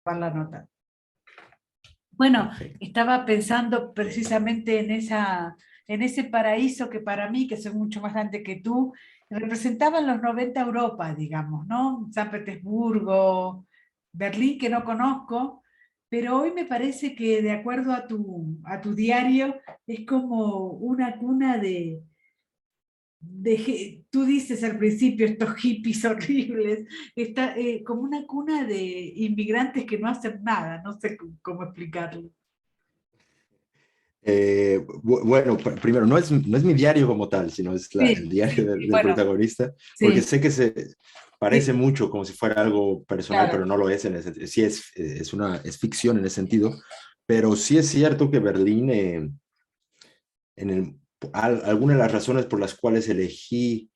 para la nota. Bueno, Perfecto. estaba pensando precisamente en ese paraíso que para mí, que soy mucho más grande que tú, representaba en los 90 Europa, digamos, ¿no? San Petersburgo, Berlín, que no conozco, pero hoy me parece que de acuerdo a tu diario, es como una cuna tú dices al principio estos hippies horribles, está como una cuna de inmigrantes que no hacen nada, no sé cómo explicarlo. Bueno, primero, no es mi diario como tal, sino es el Sí, diario sí, del bueno, protagonista, porque sí, sé que se parece sí, mucho como si fuera algo personal, pero claro. no lo es en ese, sí es ficción en ese sentido, pero sí es cierto que Berlín, en alguna de las razones por las cuales elegí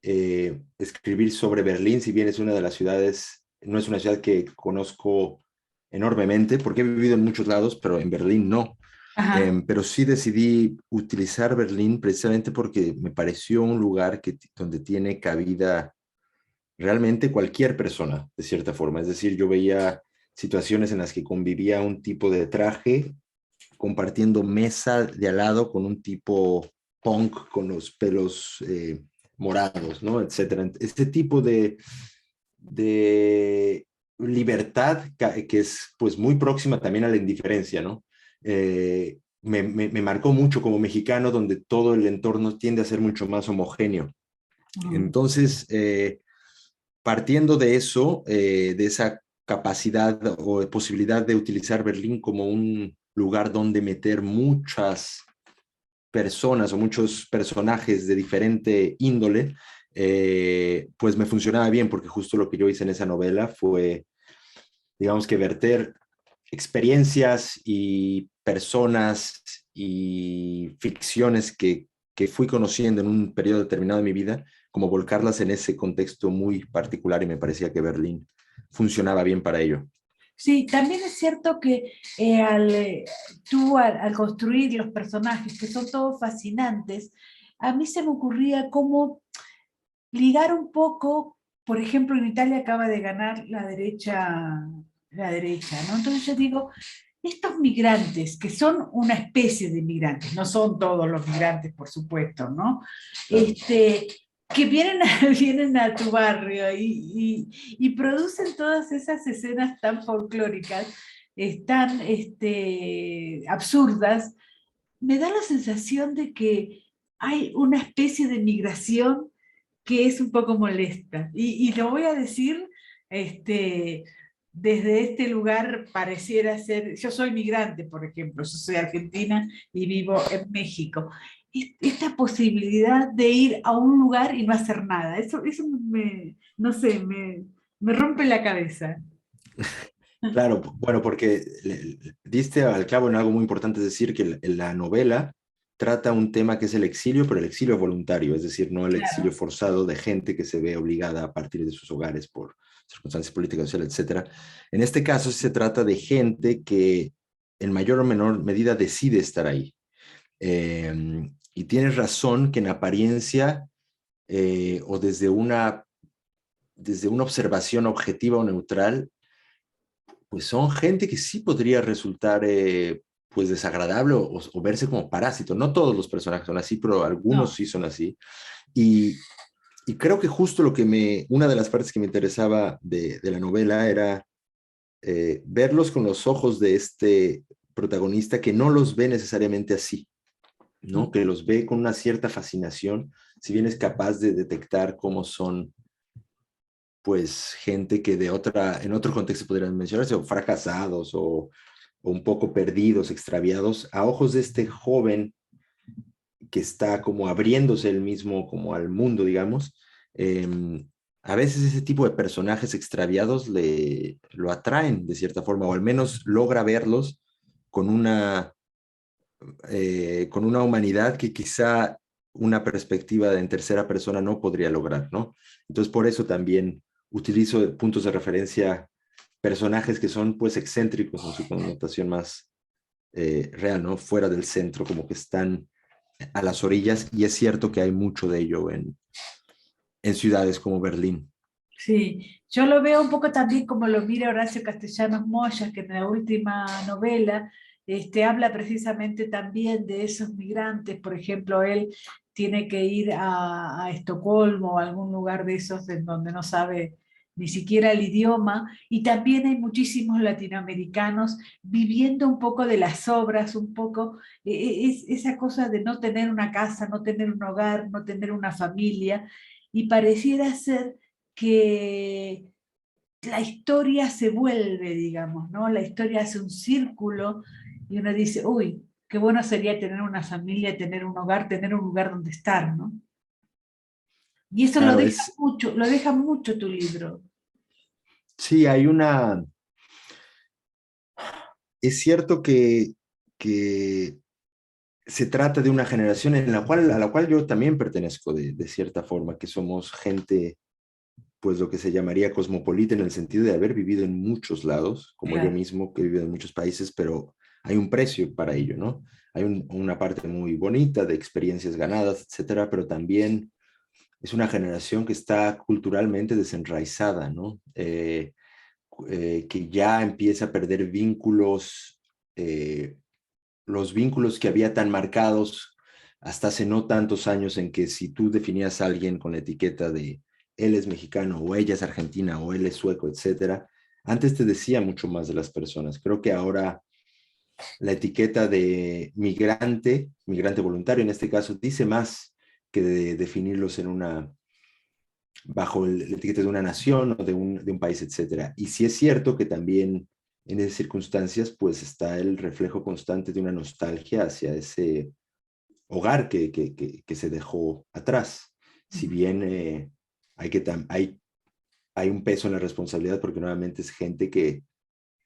escribir sobre Berlín, si bien es una de las ciudades, no es una ciudad que conozco enormemente, porque he vivido en muchos lados, pero en Berlín no. Ajá. Pero sí decidí utilizar Berlín precisamente porque me pareció un lugar donde tiene cabida realmente cualquier persona, de cierta forma. Es decir, yo veía situaciones en las que convivía un tipo de traje compartiendo mesa de al lado con un tipo punk con los pelos morados, ¿no? Etcétera. Este tipo de libertad que es pues muy próxima también a la indiferencia, ¿no? Me marcó mucho como mexicano, donde todo el entorno tiende a ser mucho más homogéneo. Mm. Entonces, partiendo de eso, de esa capacidad o posibilidad de utilizar Berlín como un lugar donde meter muchas personas o muchos personajes de diferente índole, pues me funcionaba bien porque justo lo que yo hice en esa novela fue, digamos que verter experiencias y personas y ficciones que fui conociendo en un periodo determinado de mi vida, como volcarlas en ese contexto muy particular y me parecía que Berlín funcionaba bien para ello. Sí, también es cierto que al construir los personajes, que son todos fascinantes, a mí se me ocurría cómo ligar un poco, por ejemplo, en Italia acaba de ganar la derecha, ¿no? Entonces yo digo, estos migrantes, que son una especie de migrantes, no son todos los migrantes, por supuesto, ¿no? Claro. Este, que vienen vienen a tu barrio y producen todas esas escenas tan folclóricas, tan absurdas, me da la sensación de que hay una especie de migración que es un poco molesta. Y lo voy a decir, este, desde este lugar pareciera ser, yo soy migrante, por ejemplo, yo soy argentina y vivo en México. Esta posibilidad de ir a un lugar y no hacer nada, eso no sé, me rompe la cabeza. Claro, bueno, porque diste al clavo en algo muy importante, es decir, que la novela trata un tema que es el exilio, pero el exilio voluntario, es decir, no el exilio Claro. forzado de gente que se ve obligada a partir de sus hogares por circunstancias políticas, sociales, etcétera. En este caso sí se trata de gente que en mayor o menor medida decide estar ahí. Y tienes razón que en apariencia o desde una observación objetiva o neutral, pues son gente que sí podría resultar pues desagradable o verse como parásito. No todos los personajes son así, pero algunos No. sí son así. Y, y creo que justo una de las partes que me interesaba de la novela era verlos con los ojos de este protagonista que no los ve necesariamente así, ¿no? Que los ve con una cierta fascinación, si bien es capaz de detectar cómo son pues gente que en otro contexto podrían mencionarse, o fracasados o un poco perdidos, extraviados, a ojos de este joven que está como abriéndose él mismo como al mundo, digamos. eh, a veces ese tipo de personajes extraviados lo atraen de cierta forma, o al menos logra verlos con con una humanidad que quizá una perspectiva en tercera persona no podría lograr, ¿no? Entonces, por eso también utilizo puntos de referencia, personajes que son pues excéntricos en su connotación más real, ¿no? Fuera del centro, como que están a las orillas, y es cierto que hay mucho de ello en ciudades como Berlín. Sí, yo lo veo un poco también como lo mira Horacio Castellanos Moya, que en la última novela habla precisamente también de esos migrantes. Por ejemplo, él tiene que ir a Estocolmo o a algún lugar de esos en donde no sabe ni siquiera el idioma, y también hay muchísimos latinoamericanos viviendo un poco de las obras, un poco esa cosa de no tener una casa, no tener un hogar, no tener una familia, y pareciera ser que la historia se vuelve, digamos, ¿no? La historia hace un círculo y uno dice, uy, qué bueno sería tener una familia, tener un hogar, tener un lugar donde estar, ¿no? Y eso Claro, lo deja mucho tu libro. sí, es cierto que se trata de una generación a la cual yo también pertenezco de cierta forma, que somos gente, pues lo que se llamaría cosmopolita en el sentido de haber vivido en muchos lados, como yo Claro. mismo, que he vivido en muchos países, pero hay un precio para ello, ¿no? Hay una parte muy bonita de experiencias ganadas, etcétera, pero también es una generación que está culturalmente desenraizada, ¿no? Que ya empieza a perder vínculos, los vínculos que había tan marcados hasta hace no tantos años, en que si tú definías a alguien con la etiqueta de él es mexicano o ella es argentina o él es sueco, etcétera, antes te decía mucho más de las personas. Creo que ahora la etiqueta de migrante, migrante voluntario en este caso, dice más que de definirlos en bajo la etiqueta de una nación o de un país, etcétera. Y sí es cierto que también en esas circunstancias pues está el reflejo constante de una nostalgia hacia ese hogar que se dejó atrás. Si bien hay un peso en la responsabilidad, porque nuevamente es gente que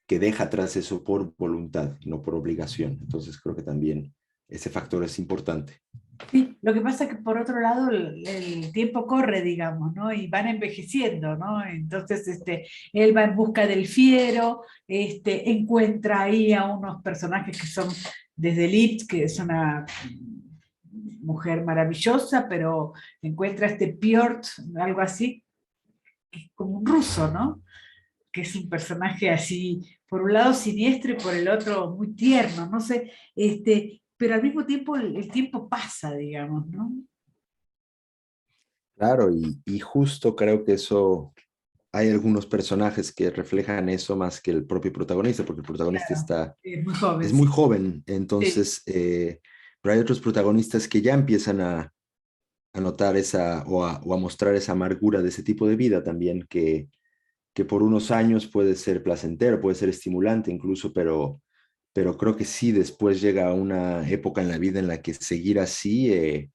deja atrás eso por voluntad, no por obligación. Entonces creo que también ese factor es importante. Sí, lo que pasa es que por otro lado el tiempo corre, digamos, ¿no? Y van envejeciendo, ¿no? Entonces, él va en busca del fiero, encuentra ahí a unos personajes que son desde Liz, que es una mujer maravillosa, pero encuentra este Piotr, algo así, que es como un ruso, ¿no? Que es un personaje así, por un lado siniestro y por el otro muy tierno, no sé, pero al mismo tiempo el tiempo pasa, digamos, ¿no? Claro, y justo creo que eso, hay algunos personajes que reflejan eso más que el propio protagonista, porque el protagonista Claro, es muy joven, es sí. muy joven, Sí. entonces, pero hay otros protagonistas que ya empiezan a notar o a mostrar esa amargura de ese tipo de vida también, que por unos años puede ser placentero, puede ser estimulante incluso, pero creo que sí, después llega una época en la vida en la que seguir así,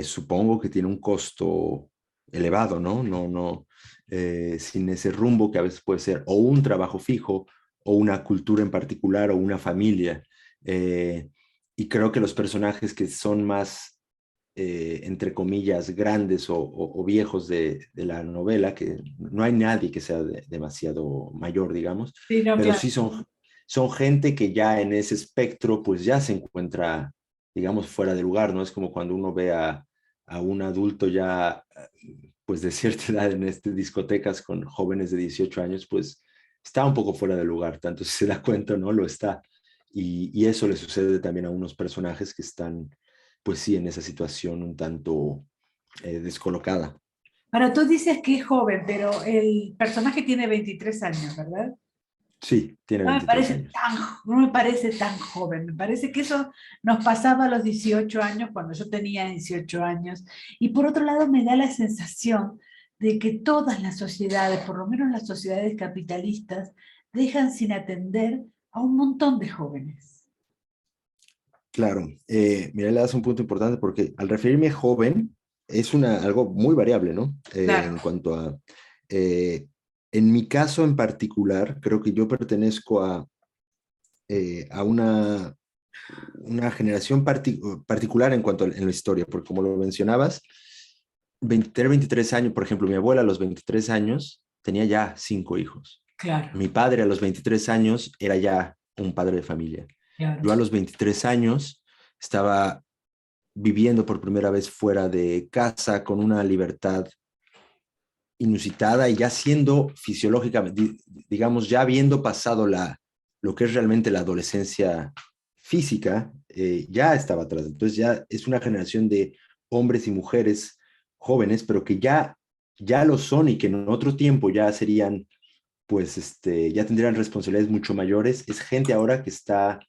supongo que tiene un costo elevado, ¿no? Sin ese rumbo que a veces puede ser o un trabajo fijo o una cultura en particular o una familia. Eh, y creo que los personajes que son más, entre comillas, grandes o viejos de la novela, que no hay nadie que sea demasiado mayor, digamos, Sí, no, pero claro. sí son gente que ya en ese espectro, pues ya se encuentra, digamos, fuera de lugar, ¿no? Es como cuando uno ve a un adulto ya, pues de cierta edad en discotecas con jóvenes de 18 años, pues está un poco fuera de lugar, tanto si se da cuenta o no, lo está. Y eso le sucede también a unos personajes que están, pues sí, en esa situación un tanto descolocada. Ahora, tú dices que es joven, pero el personaje tiene 23 años, ¿verdad? Sí, tiene No me 23 parece años. tan, no me parece tan joven, me parece que eso nos pasaba a los 18 años, cuando yo tenía 18 años, y por otro lado me da la sensación de que todas las sociedades, por lo menos las sociedades capitalistas, dejan sin atender a un montón de jóvenes. Claro, mira, le das un punto importante porque al referirme a joven es algo muy variable, ¿no? En Claro, cuanto eh, en mi caso en particular, creo que yo pertenezco a una generación particular en cuanto en la historia, porque como lo mencionabas, tener 23 años, por ejemplo, mi abuela a los 23 años tenía ya 5 hijos. claro, Mi padre a los 23 años era ya un padre de familia. claro. Yo a los 23 años estaba viviendo por primera vez fuera de casa con una libertad inusitada y ya siendo fisiológicamente, digamos, ya habiendo pasado lo que es realmente la adolescencia física, ya estaba atrás. Entonces ya es una generación de hombres y mujeres jóvenes, pero que ya lo son y que en otro tiempo ya serían, pues, ya tendrían responsabilidades mucho mayores. Es gente ahora que está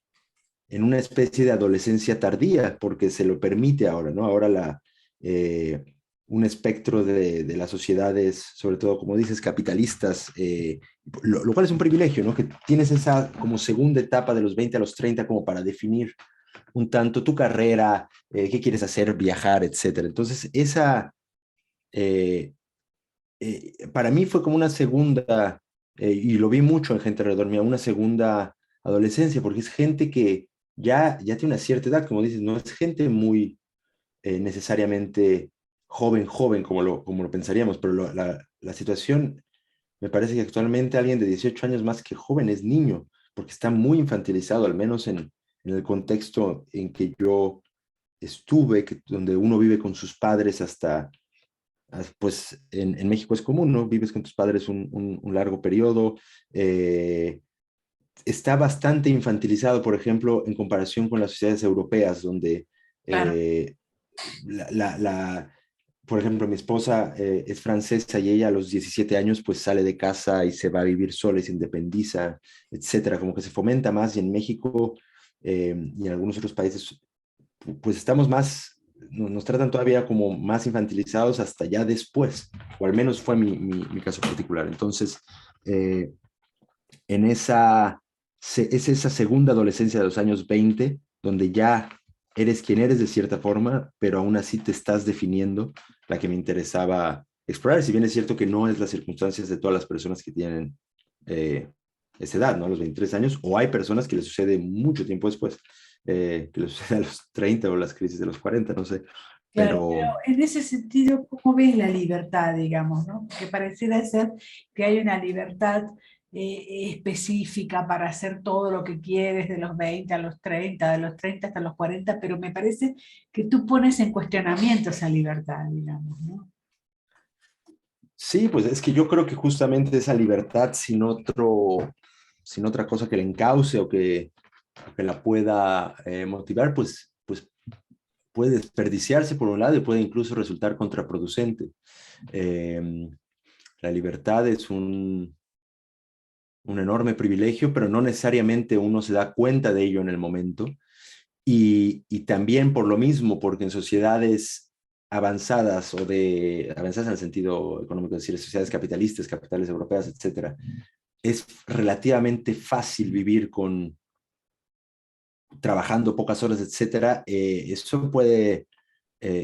en una especie de adolescencia tardía, porque se lo permite ahora, ¿no? Ahora eh, un espectro de las sociedades, sobre todo, como dices, capitalistas, lo cual es un privilegio, ¿no? Que tienes esa como segunda etapa de los 20 a los 30 como para definir un tanto tu carrera, qué quieres hacer, viajar, etcétera. Entonces, eh, para mí fue como una segunda, y lo vi mucho en gente alrededor mía, una segunda adolescencia, porque es gente que ya tiene una cierta edad, como dices, no es gente muy necesariamente joven, joven, como lo pensaríamos, pero la situación, me parece que actualmente alguien de 18 años más que joven es niño, porque está muy infantilizado, al menos en el contexto en que yo estuve, donde uno vive con sus padres hasta pues en México es común, ¿no? Vives con tus padres un largo periodo. Está bastante infantilizado, por ejemplo, en comparación con las sociedades europeas, donde, Claro, eh, la, la, la, por ejemplo, mi esposa es francesa y ella a los 17 años pues sale de casa y se va a vivir sola y se independiza, etcétera. Como que se fomenta más y en México y en algunos otros países pues estamos más, nos tratan todavía como más infantilizados hasta ya después, o al menos fue mi caso particular. Entonces, eh, en es esa segunda adolescencia de los años 20, donde ya eres quien eres de cierta forma, pero aún así te estás definiendo, la que me interesaba explorar, si bien es cierto que no es las circunstancias de todas las personas que tienen esa edad, ¿no? A los 23 años, o hay personas que les sucede mucho tiempo después, que les sucede a los 30 o las crisis de los 40, no sé, claro, pero pero en ese sentido, ¿cómo ves la libertad, digamos, ¿no? Porque pareciera ser que hay una libertad específica para hacer todo lo que quieres de los 20 a los 30, de los 30 hasta los 40, pero me parece que tú pones en cuestionamiento esa libertad, digamos, ¿no? sí, pues es que yo creo que justamente esa libertad sin otra cosa que le encauce o que la pueda motivar, pues puede desperdiciarse por un lado y puede incluso resultar contraproducente. Eh, la libertad es un enorme privilegio, pero no necesariamente uno se da cuenta de ello en el momento. Y también por lo mismo, porque en sociedades avanzadas o de avanzadas en el sentido económico, es decir, sociedades capitalistas, capitales europeas, etcétera, es relativamente fácil vivir trabajando pocas horas, etcétera. Eso puede,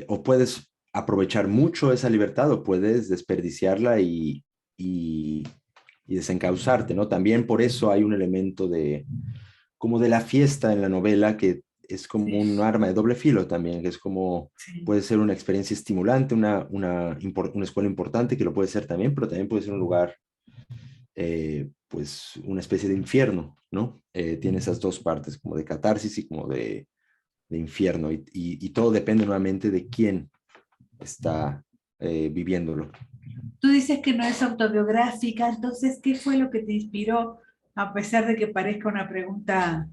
o puedes aprovechar mucho esa libertad o puedes desperdiciarla y, y desencauzarte, ¿no? También por eso hay un elemento como de la fiesta en la novela, que es como Sí, un arma de doble filo también, que es como, sí. puede ser una experiencia estimulante, una escuela importante, que lo puede ser también, pero también puede ser un lugar, pues una especie de infierno, ¿no? Tiene esas dos partes, como de catarsis y como de infierno, y todo depende nuevamente de quién está viviéndolo. Tú dices que no es autobiográfica, entonces, ¿qué fue lo que te inspiró, a pesar de que parezca una pregunta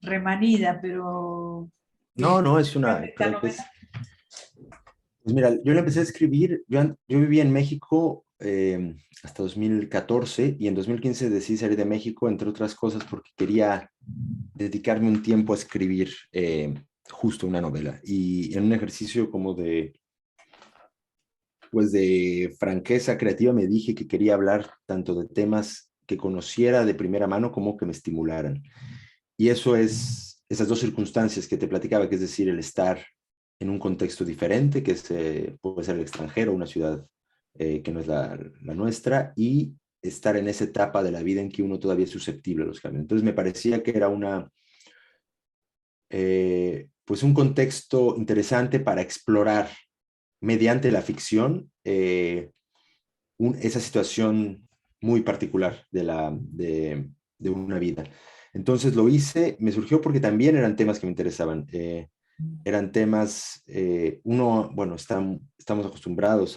remanida, pero No, no, esta creo que novela? es. Pues mira, yo le empecé a escribir, yo vivía en México hasta 2014 y en 2015 decidí salir de México, entre otras cosas, porque quería dedicarme un tiempo a escribir justo una novela. Y en un ejercicio como pues de franqueza creativa me dije que quería hablar tanto de temas que conociera de primera mano como que me estimularan. Y eso es esas dos circunstancias que te platicaba, que es decir, el estar en un contexto diferente, que puede ser el extranjero, una ciudad que no es la nuestra, y estar en esa etapa de la vida en que uno todavía es susceptible a los cambios. Entonces me parecía que era pues un contexto interesante para explorar mediante la ficción esa situación muy particular de una vida. Entonces lo hice, me surgió porque también eran temas que me interesaban. Eran temas, bueno, estamos acostumbrados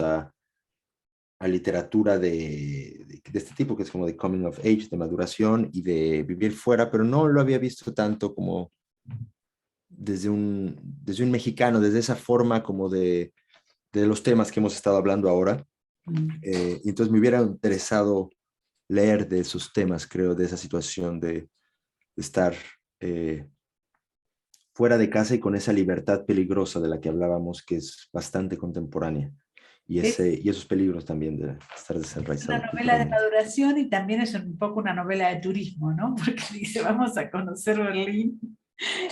a literatura de este tipo, que es como de coming of age, de maduración y de vivir fuera, pero no lo había visto tanto como desde un mexicano, desde esa forma como de los temas que hemos estado hablando ahora. Y entonces me hubiera interesado leer de esos temas, creo, de esa situación de estar fuera de casa y con esa libertad peligrosa de la que hablábamos, que es bastante contemporánea. Es Y esos peligros también de estar una desenraizado novela de culturalmente. maduración y también es un poco una novela de turismo, ¿no? Porque dice, vamos a conocer Berlín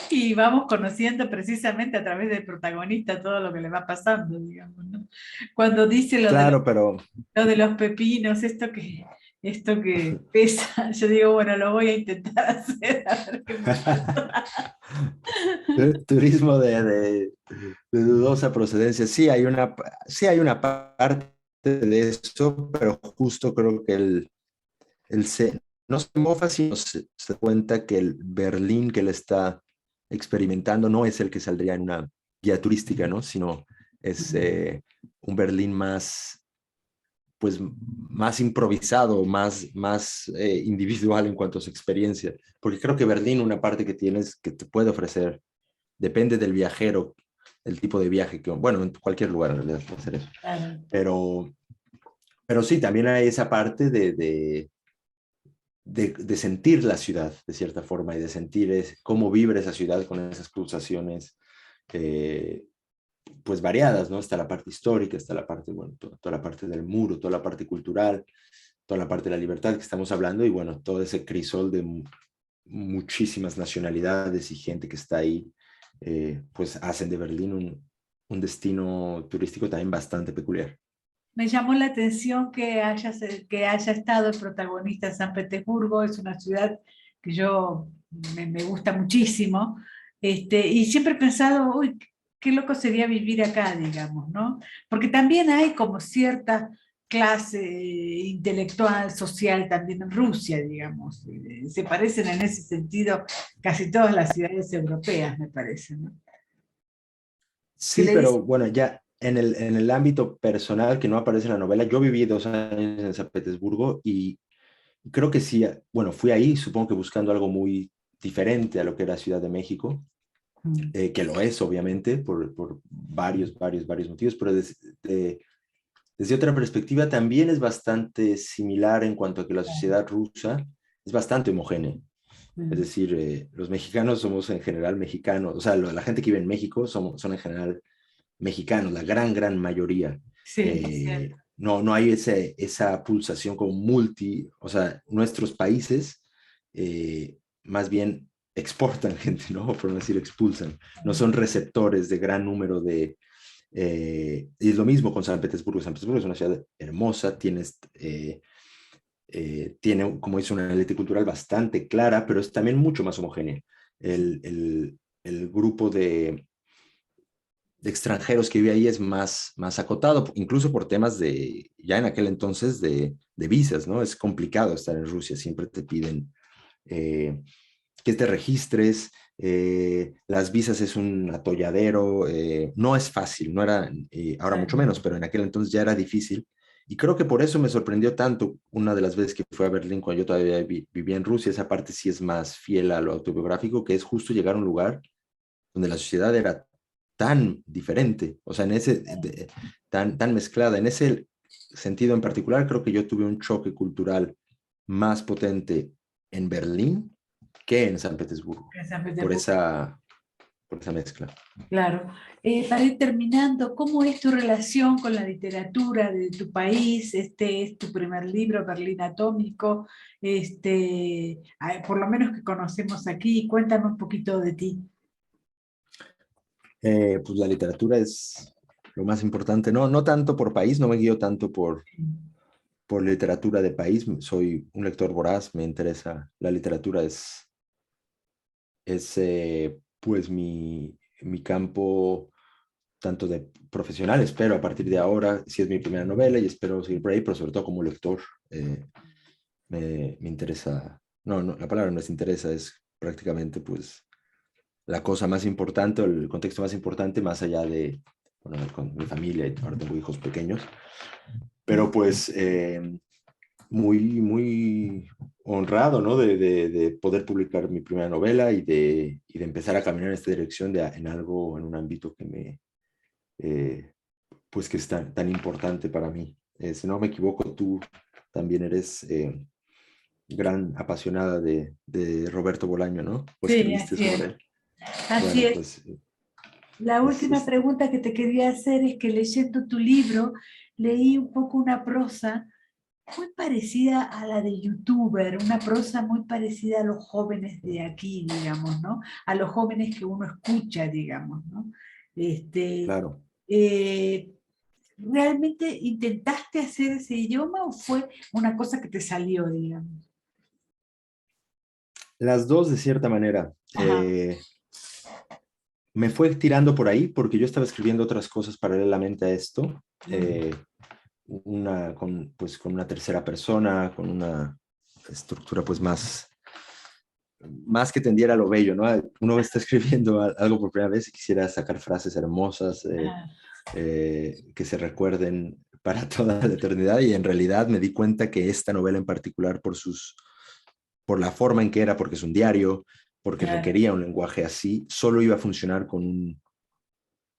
y vamos conociendo precisamente a través del protagonista todo lo que le va pasando, digamos, ¿no? Cuando dice Claro, pero lo de los pepinos, esto que pesa, yo digo, bueno, lo voy a intentar hacer, a ver qué me pasa. turismo de dudosa procedencia, sí hay una parte de eso, pero justo creo que no se mofa, sino se da cuenta que el Berlín que él está experimentando no es el que saldría en una guía turística, ¿no? Sino es un Berlín más, pues, más improvisado, más individual en cuanto a su experiencia. Porque creo que Berlín, una parte que tienes que te puede ofrecer, depende del viajero, el tipo de viaje que, bueno, en cualquier lugar en realidad puede ser eso. Claro. Pero, pero sí, también hay esa parte de sentir la ciudad de cierta forma y de sentir cómo vibra esa ciudad con esas pulsaciones eh, pues variadas, ¿no? Está la parte histórica, está la parte, bueno, toda la parte del muro, toda la parte cultural, toda la parte de la libertad que estamos hablando y bueno, todo ese crisol de muchísimas nacionalidades y gente que está ahí, pues hacen de Berlín un destino turístico también bastante peculiar. Me llamó la atención que haya estado el protagonista en San Petersburgo, es una ciudad que me gusta muchísimo, y siempre he pensado, uy, qué loco sería vivir acá, digamos, ¿no? Porque también hay como cierta clase intelectual, social también en Rusia, digamos. Se parecen en ese sentido casi todas las ciudades europeas, me parece, ¿no? Que Sí, le dice, pero bueno, ya en el ámbito personal que no aparece en la novela, yo viví 2 años en San Petersburgo y creo que sí, bueno, fui ahí, supongo que buscando algo muy diferente a lo que era Ciudad de México, que lo es, obviamente, por varios motivos, pero desde otra perspectiva también es bastante similar en cuanto a que la sociedad rusa es bastante homogénea. Es decir, los mexicanos somos en general mexicanos, o sea, la gente que vive en México son en general mexicanos, la gran mayoría. sí, es cierto. No hay esa pulsación como o sea, nuestros países más bien exportan gente, ¿no? Por no decir expulsan. No son receptores de gran número y es lo mismo con San Petersburgo. San Petersburgo es una ciudad hermosa, tiene, como dice, una élite cultural bastante clara, pero es también mucho más homogénea. El grupo de extranjeros que vive ahí es más acotado, incluso por temas ya en aquel entonces, de visas, ¿no? Es complicado estar en Rusia, siempre te piden eh, que te registres, las visas es un atolladero, no es fácil, no era, ahora mucho menos, pero en aquel entonces ya era difícil. Y creo que por eso me sorprendió tanto una de las veces que fui a Berlín cuando yo todavía vivía en Rusia, esa parte sí es más fiel a lo autobiográfico, que es justo llegar a un lugar donde la sociedad era tan diferente, o sea, tan mezclada. En ese sentido en particular, creo que yo tuve un choque cultural más potente en Berlín que en San Petersburgo, En San por Petersburgo. esa mezcla. Claro. Para ir terminando, ¿cómo es tu relación con la literatura de tu país? Este es tu primer libro, Berlín Atómico, por lo menos que conocemos aquí. Cuéntame un poquito de ti. Pues la literatura es lo más importante, no tanto por país, no me guío tanto por literatura de país, soy un lector voraz, me interesa, la literatura es pues mi campo tanto de profesional, espero a partir de ahora, si es mi primera novela y espero seguir por ahí, pero sobre todo como lector, me interesa, no, la palabra no es interesa, es prácticamente pues la cosa más importante, o el contexto más importante, más allá de, bueno, con mi familia, y ahora tengo hijos pequeños, Pero pues muy honrado, ¿no? De poder publicar mi primera novela y de empezar a caminar en esta dirección en algo, en un ámbito que pues que es tan importante para mí. Si no me equivoco, tú también eres gran apasionada de Roberto Bolaño, ¿no? ¿O Sí, escribiste así es. sobre él? Así Bueno, es. pues La última es pregunta que te quería hacer es que leyendo tu libro leí un poco una prosa muy parecida a la de youtuber, una prosa muy parecida a los jóvenes de aquí, digamos, ¿no? A los jóvenes que uno escucha, digamos, ¿no? Este, claro. eh, ¿realmente intentaste hacer ese idioma o fue una cosa que te salió, digamos? Las dos de cierta manera. Ajá. Me fue tirando por ahí porque yo estaba escribiendo otras cosas paralelamente a esto. Pues, con una tercera persona, con una estructura pues más que tendiera a lo bello, ¿no? Uno está escribiendo algo por primera vez y quisiera sacar frases hermosas Ajá. que se recuerden para toda la eternidad, y en realidad me di cuenta que esta novela en particular por la forma en que era, porque es un diario, porque Claro. requería un lenguaje así, solo iba a funcionar con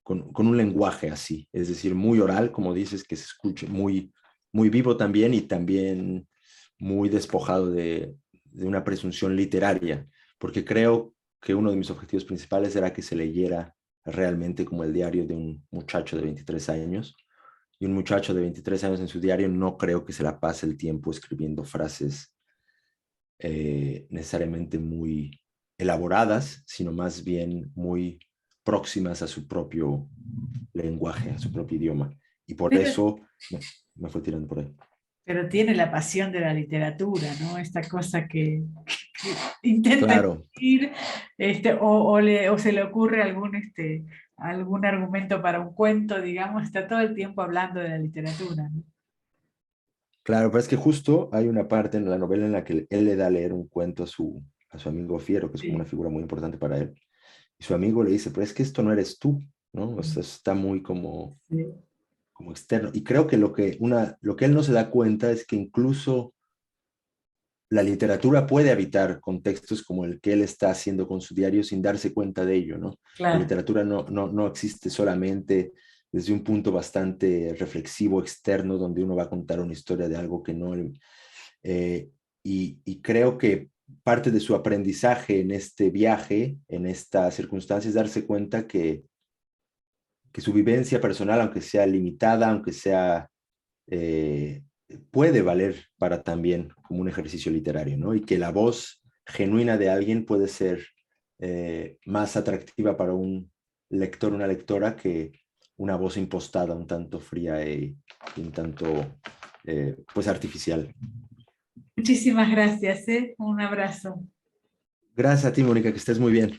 un lenguaje así, es decir, muy oral, como dices, que se escuche muy vivo también, y también muy despojado de una presunción literaria, porque creo que uno de mis objetivos principales era que se leyera realmente como el diario de un muchacho de 23 años, y un muchacho de 23 años en su diario no creo que se la pase el tiempo escribiendo frases necesariamente muy elaboradas, sino más bien muy próximas a su propio lenguaje, a su propio idioma. Y por Pero, eso me fue tirando por ahí. pero tiene la pasión de la literatura, ¿no? Esta cosa que intenta Claro, escribir, o se le ocurre algún argumento para un cuento, digamos, está todo el tiempo hablando de la literatura, ¿no? claro, pero es que justo hay una parte en la novela en la que él le da a leer un cuento a su amigo Fiero, que es como una Sí. figura muy importante para él. Y su amigo le dice, pero es que esto no eres tú, ¿no? O sea, está muy Sí. como externo. Y creo que lo que él no se da cuenta es que incluso la literatura puede habitar contextos como el que él está haciendo con su diario sin darse cuenta de ello, ¿no? La Claro. literatura no existe solamente desde un punto bastante reflexivo externo, donde uno va a contar una historia de algo que no. eh, y creo que parte de su aprendizaje en este viaje, en esta circunstancia, es darse cuenta que su vivencia personal, aunque sea limitada, aunque sea eh, puede valer para también como un ejercicio literario, ¿no? Y que la voz genuina de alguien puede ser más atractiva para un lector, una lectora, que una voz impostada, un tanto fría y un tanto, pues, artificial. Muchísimas gracias, ¿eh? Un abrazo. Gracias a ti, Mónica, que estés muy bien.